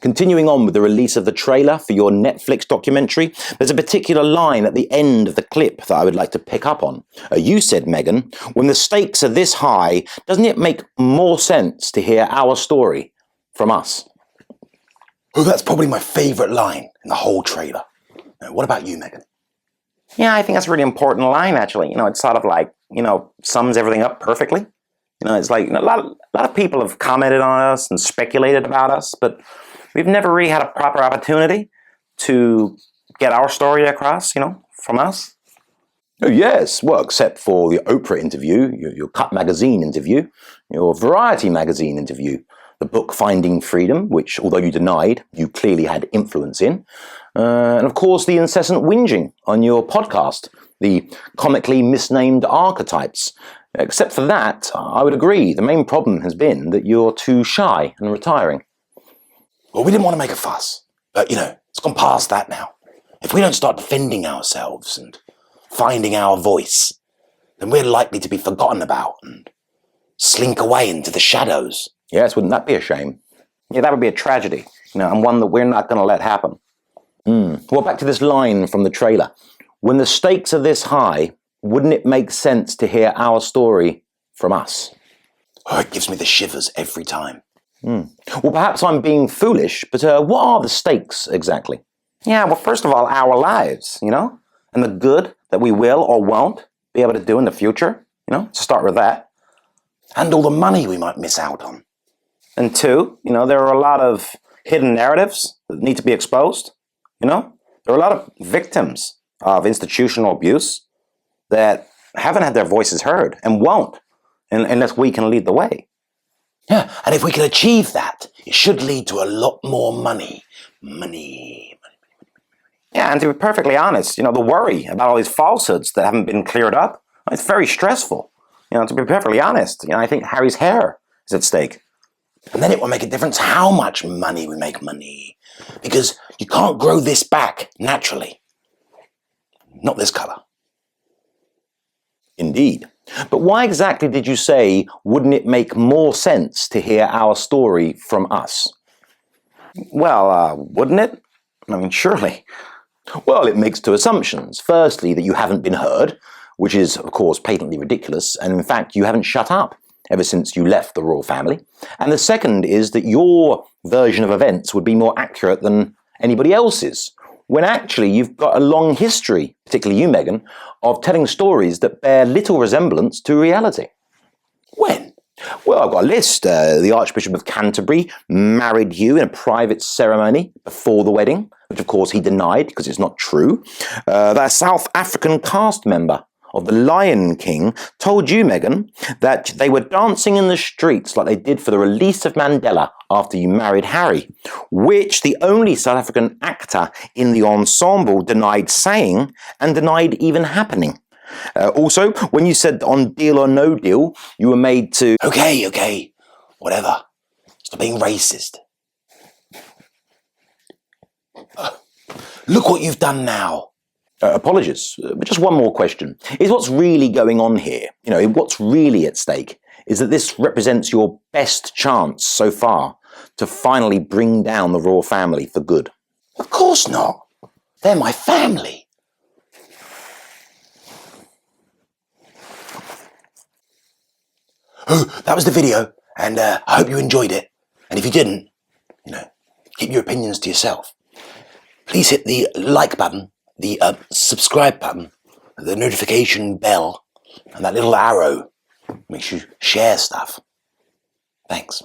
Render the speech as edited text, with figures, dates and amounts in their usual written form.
Continuing on with the release of the trailer for your Netflix documentary, there's a particular line at the end of the clip that I would like to pick up on. You said, Meghan, when the stakes are this high, doesn't it make more sense to hear our story from us? Oh, that's probably my favourite line in the whole trailer. Now, what about you, Meghan? Yeah, I think that's a really important line, actually. It's sort of like, sums everything up perfectly. It's like a lot of people have commented on us and speculated about us, but we've never really had a proper opportunity to get our story across, from us. Oh, yes, well, except for the Oprah interview, your Cut magazine interview, your Variety magazine interview, the book Finding Freedom, which, although you denied, you clearly had influence in, and of course the incessant whinging on your podcast, the comically misnamed Archetypes. Except for that, I would agree, the main problem has been that you're too shy and retiring. Well, we didn't want to make a fuss, but, it's gone past that now. If we don't start defending ourselves and finding our voice, then we're likely to be forgotten about and slink away into the shadows. Yes, wouldn't that be a shame? Yeah, that would be a tragedy, and one that we're not going to let happen. Well, back to this line from the trailer. When the stakes are this high, wouldn't it make sense to hear our story from us? Oh, it gives me the shivers every time. Well, perhaps I'm being foolish, but what are the stakes exactly? Yeah, well, first of all, our lives, and the good that we will or won't be able to do in the future, to start with that. And all the money we might miss out on. And two, there are a lot of hidden narratives that need to be exposed. There are a lot of victims of institutional abuse that haven't had their voices heard and won't unless we can lead the way. Yeah, and if we can achieve that, it should lead to a lot more money. Money. Yeah, and to be perfectly honest, the worry about all these falsehoods that haven't been cleared up, it's very stressful. To be perfectly honest, I think Harry's hair is at stake. And then it will make a difference how much money we make money. Because you can't grow this back naturally. Not this colour. Indeed. But why exactly did you say, wouldn't it make more sense to hear our story from us? Well, wouldn't it? Surely. Well, it makes two assumptions. Firstly, that you haven't been heard, which is, of course, patently ridiculous, and in fact, you haven't shut up ever since you left the royal family. And the second is that your version of events would be more accurate than anybody else's, when actually you've got a long history, particularly you, Meghan, of telling stories that bear little resemblance to reality. When? Well, I've got a list. The Archbishop of Canterbury married you in a private ceremony before the wedding, which of course he denied because it's not true. That South African cast member of The Lion King told you, Meghan, that they were dancing in the streets like they did for the release of Mandela after you married Harry, which the only South African actor in the ensemble denied saying and denied even happening. Also, when you said on Deal or No Deal, you were made to... Okay, whatever. Stop being racist. Look what you've done now. Apologies, but just one more question. Is what's really going on here, what's really at stake, is that this represents your best chance so far to finally bring down the royal family for good? Of course not. They're my family. Oh, that was the video, and I hope you enjoyed it. And if you didn't, keep your opinions to yourself. Please hit the like button, the subscribe button, the notification bell, and that little arrow makes you share stuff. Thanks.